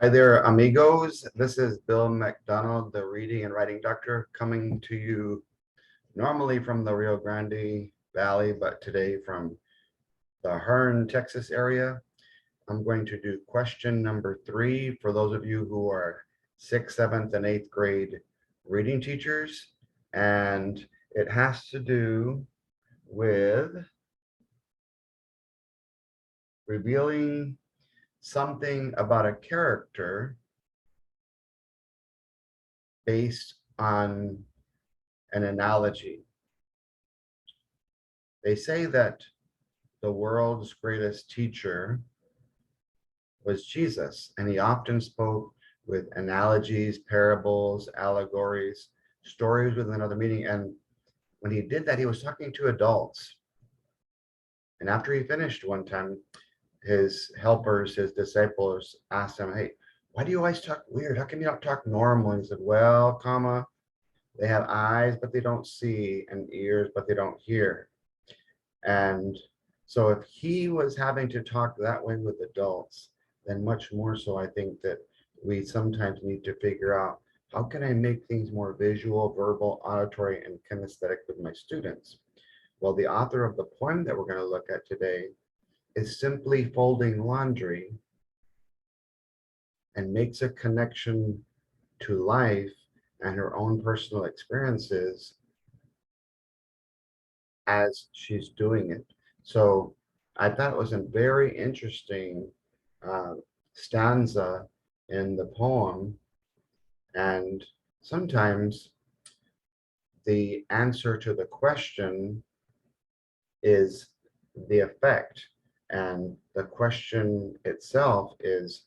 Hi there, amigos. This is Bill MacDonald, the reading and writing doctor, coming to you normally from the Rio Grande Valley, but today from the Hearn, Texas area. I'm going to do question number 3 for those of you who are 6th, 7th, and 8th grade reading teachers. And it has to do with revealing something about a character based on an analogy. They say that the world's greatest teacher was Jesus, and he often spoke with analogies, parables, allegories, stories with another meaning. And when he did that, he was talking to adults. And after he finished one time, his helpers, his disciples asked him, "Hey, why do you always talk weird? How come you don't talk normal?" And he said, "Well, comma, they have eyes, but they don't see, and ears, but they don't hear." And so if he was having to talk that way with adults, then much more so, I think that we sometimes need to figure out, how can I make things more visual, verbal, auditory, and kinesthetic with my students? Well, the author of the poem that we're going to look at today is simply folding laundry and makes a connection to life and her own personal experiences as she's doing it. So I thought it was a very interesting uh, stanza in the poem. And sometimes the answer to the question is the effect, and the question itself is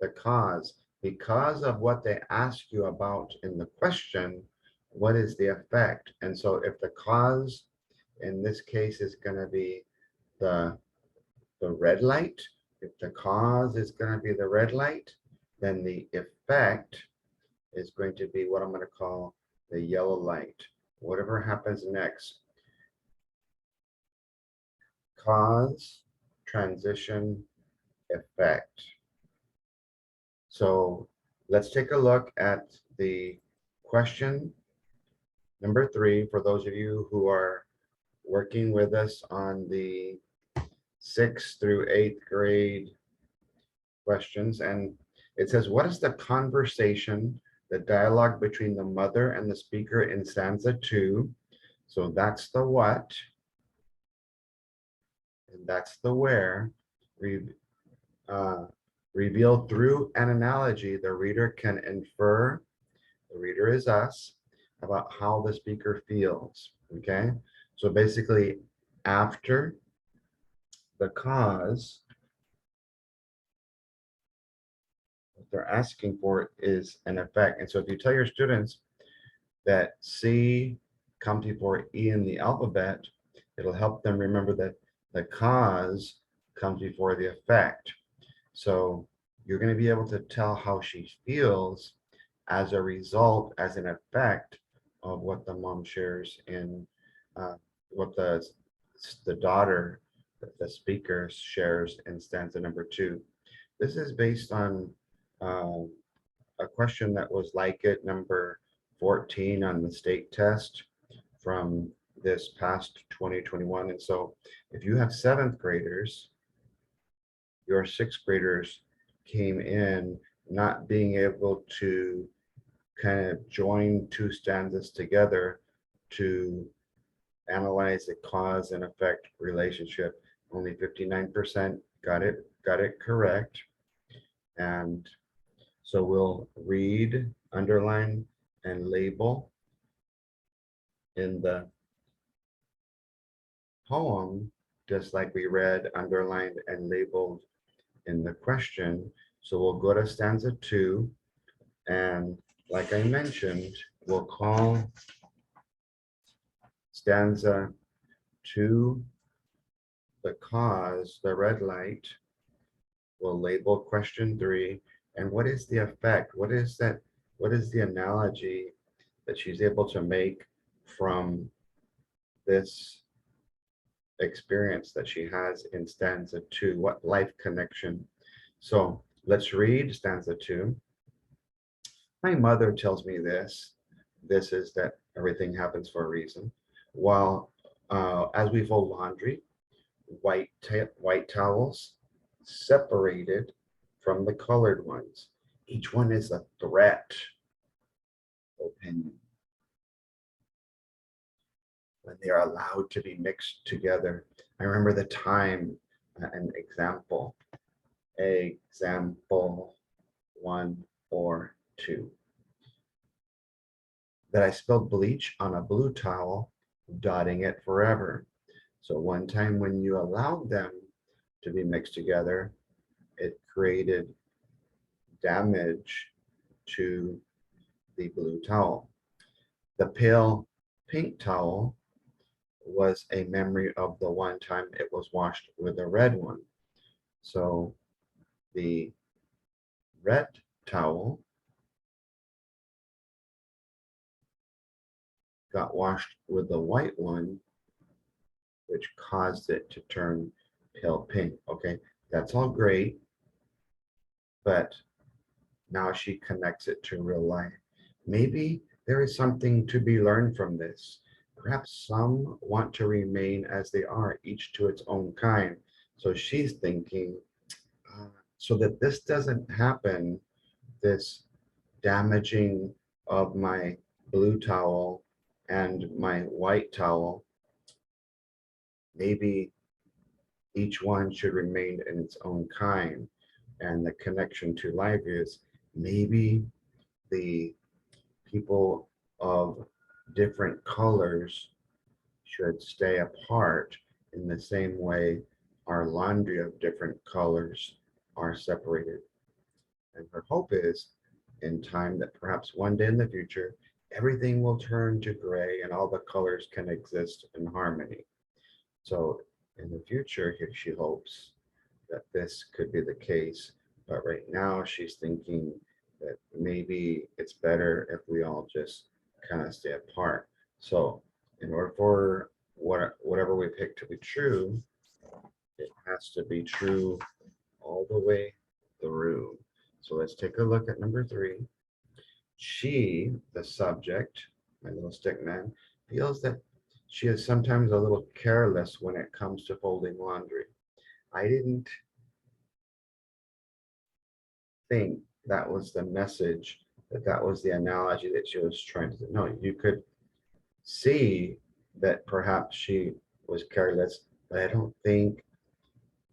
the cause. Because of what they ask you about in the question, what is the effect? And so if the cause in this case is going to be the red light, if the cause is going to be the red light, then the effect is going to be what I'm going to call the yellow light. Whatever happens next, cause, transition, effect. So let's take a look at the question number 3 for those of you who are working with us on the 6th through 8th grade questions. And it says, what is the conversation, the dialogue between the mother and the speaker in stanza 2? So that's the what, and that's the where. Revealed through an analogy, the reader can infer, the reader is us, about how the speaker feels. Okay, so basically, after the cause, what they're asking for is an effect. And so if you tell your students that C comes before E in the alphabet, it'll help them remember that the cause comes before the effect. So you're going to be able to tell how she feels as a result, as an effect of what the mom shares in what the daughter, the speaker shares in stanza number 2. This is based on a question that was like it, number 14 on the state test from this past 2021. And so if you have 7th graders, your 6th graders came in not being able to kind of join 2 stanzas together to analyze a cause and effect relationship. Only 59% got it correct. And so we'll read, underline, and label in the poem, just like we read, underlined, and labeled in the question. So we'll go to stanza 2, and like I mentioned, we'll call stanza 2 the cause, the red light. We'll label question 3, and what is the effect? What is that? What is the analogy that she's able to make from this experience that she has in stanza 2? What life connection? So Let's read stanza 2. My mother tells me this. This is that everything happens for a reason. While as we fold laundry, white towels separated from the colored ones. Each one is a threat. Opinion. When they are allowed to be mixed together. I remember the time, an example. Example 1 or 2. That I spilled bleach on a blue towel, dotting it forever. So one time when you allowed them to be mixed together, it created damage to the blue towel. The pale pink towel was a memory of the one time it was washed with a red one. So the red towel got washed with the white one, which caused it to turn pale pink. Okay, that's all great, but now she connects it to real life. Maybe there is something to be learned from this. Perhaps some want to remain as they are, each to its own kind. So she's thinking, so that this doesn't happen, this damaging of my blue towel and my white towel, maybe each one should remain in its own kind. And the connection to life is maybe the people of different colors should stay apart in the same way our laundry of different colors are separated. And her hope is in time that perhaps one day in the future, everything will turn to gray and all the colors can exist in harmony. So in the future, she hopes that this could be the case. But right now, she's thinking that maybe it's better if we all just kind of stay apart. So in order for whatever we pick to be true, it has to be true all the way through. So let's take a look at number 3. She, the subject, my little stick man, feels that she is sometimes a little careless when it comes to folding laundry. I didn't think that was the message, that was the analogy that she was trying to do. No, you could see that perhaps she was careless, but I don't think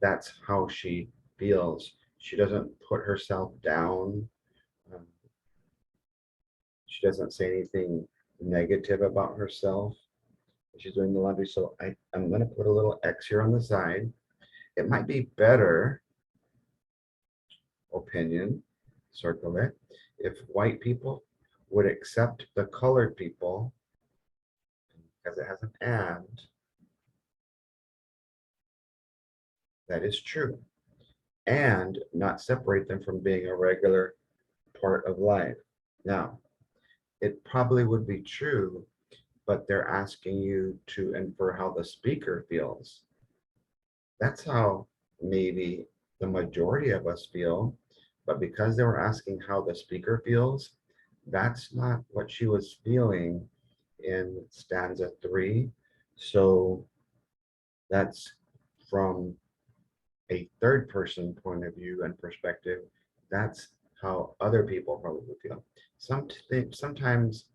that's how she feels. She doesn't put herself down. Um, she doesn't say anything negative about herself. She's doing the laundry. So I'm going to put a little X here on the side. It might be better, opinion, circle it, if white people would accept the colored people, because it has an and, that is true, and not separate them from being a regular part of life. Now, it probably would be true, but they're asking you to infer how the speaker feels. That's how maybe the majority of us feel, but because they were asking how the speaker feels, that's not what she was feeling in stanza 3. So that's from a third person point of view and perspective. That's how other people probably feel. Sometimes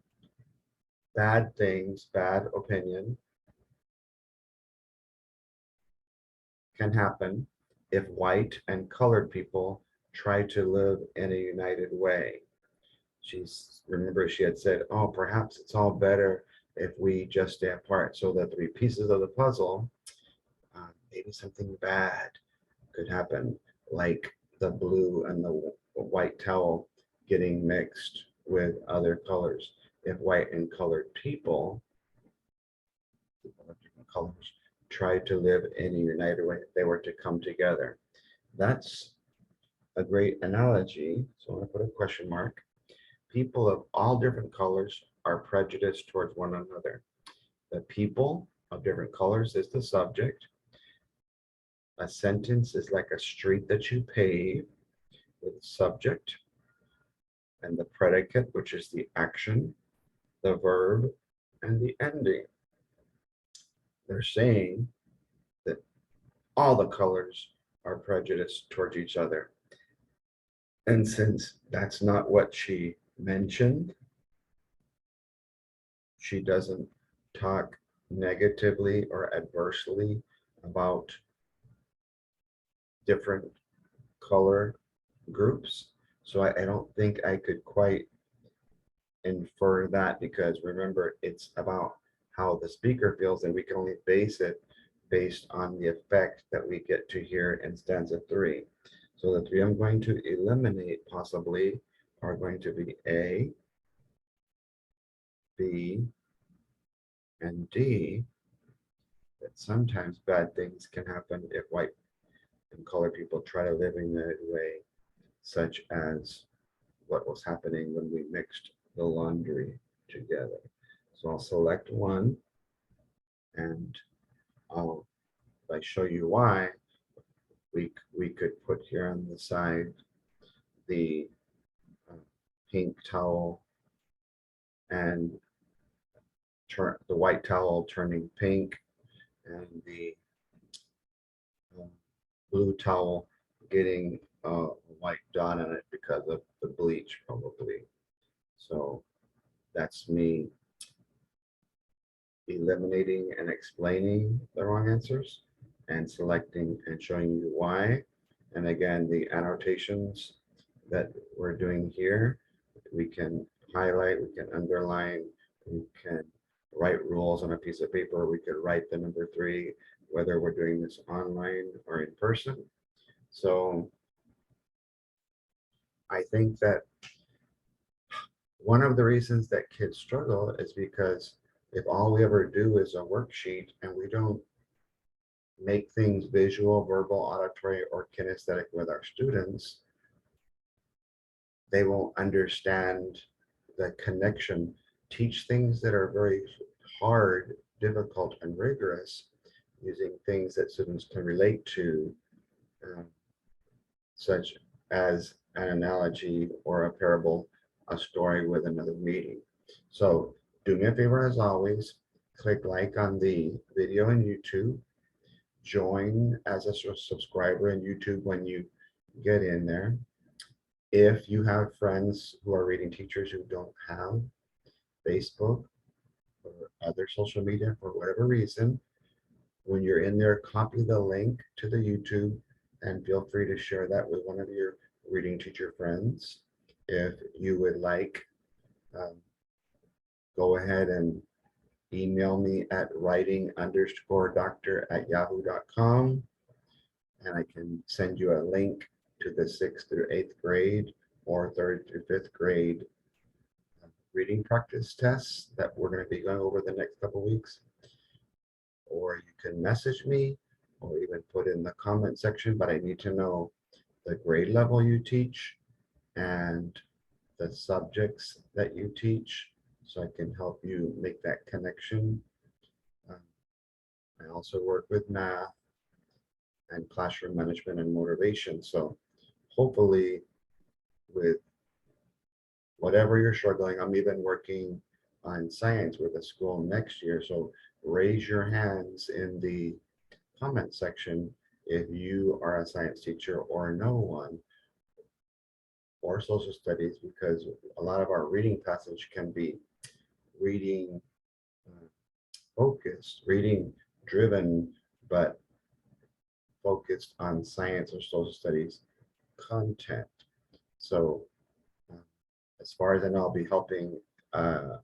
bad things, bad opinion can happen if white and colored people try to live in a united way. Remember she had said, oh, perhaps it's all better if we just stay apart. So the 3 pieces of the puzzle, maybe something bad could happen, like the blue and the white towel getting mixed with other colors. If white and colored people of different colors, tried to live in a united way, if they were to come together. That's a great analogy. So I'm going to put a question mark. People of all different colors are prejudiced towards one another. The people of different colors is the subject. A sentence is like a street that you pave. with subject and the predicate, which is the action, the verb, and the ending. They're saying that all the colors are prejudiced towards each other. And since that's not what she mentioned, she doesn't talk negatively or adversely about different color groups. So I don't think I could quite infer that, because remember, it's about how the speaker feels, and we can only base it based on the effect that we get to hear in stanza 3. So the 3 I'm going to eliminate possibly are going to be A, B, and D. That sometimes bad things can happen if white and colored people try to live in that way, such as what was happening when we mixed the laundry together. So I'll select one, and if I show you why, we could put here on the side the pink towel and turn the white towel turning pink, and the blue towel getting a white dot on it because of the bleach, probably. So that's me eliminating and explaining the wrong answers and selecting and showing you why. And again, the annotations that we're doing here, we can highlight, we can underline, we can write rules on a piece of paper, we could write the number 3, whether we're doing this online or in person. So I think that one of the reasons that kids struggle is because if all we ever do is a worksheet and we don't make things visual, verbal, auditory, or kinesthetic with our students, they won't understand the connection. Teach things that are very hard, difficult, and rigorous using things that students can relate to, such as an analogy or a parable, a story with another meaning. So do me a favor, as always, click like on the video on YouTube, join as a subscriber in YouTube when you get in there. If you have friends who are reading teachers who don't have Facebook or other social media for whatever reason, when you're in there, copy the link to the YouTube and feel free to share that with one of your reading teacher friends. If you would like, go ahead and email me at writing_doctor@yahoo.com, and I can send you a link to the 6th through 8th grade or 3rd through 5th grade reading practice tests that we're going to be going over the next couple weeks. Or you can message me or even put in the comment section, but I need to know the grade level you teach and the subjects that you teach, so I can help you make that connection. I also work with math and classroom management and motivation. So hopefully with whatever you're struggling, I'm even working on science with a school next year. So raise your hands in the comment section if you are a science teacher or know one, or social studies, because a lot of our reading passage can be reading focused, reading driven, but focused on science or social studies content. So as far as I know, I'll be helping a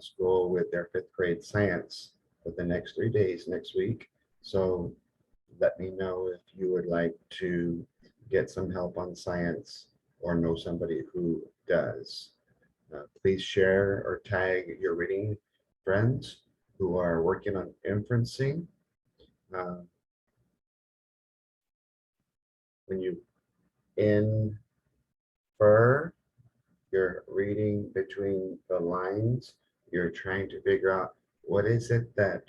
school with their 5th grade science for the next 3 days next week. So let me know if you would like to get some help on science or know somebody who does. Please share or tag your reading friends who are working on inferencing. When you infer, you're reading between the lines. You're trying to figure out what is it that,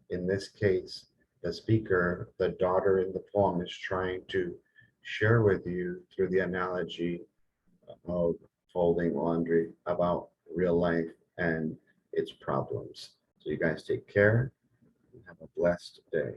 in this case, the speaker, the daughter in the poem, is trying to share with you through the analogy of folding laundry about real life and its problems. So you guys take care and have a blessed day.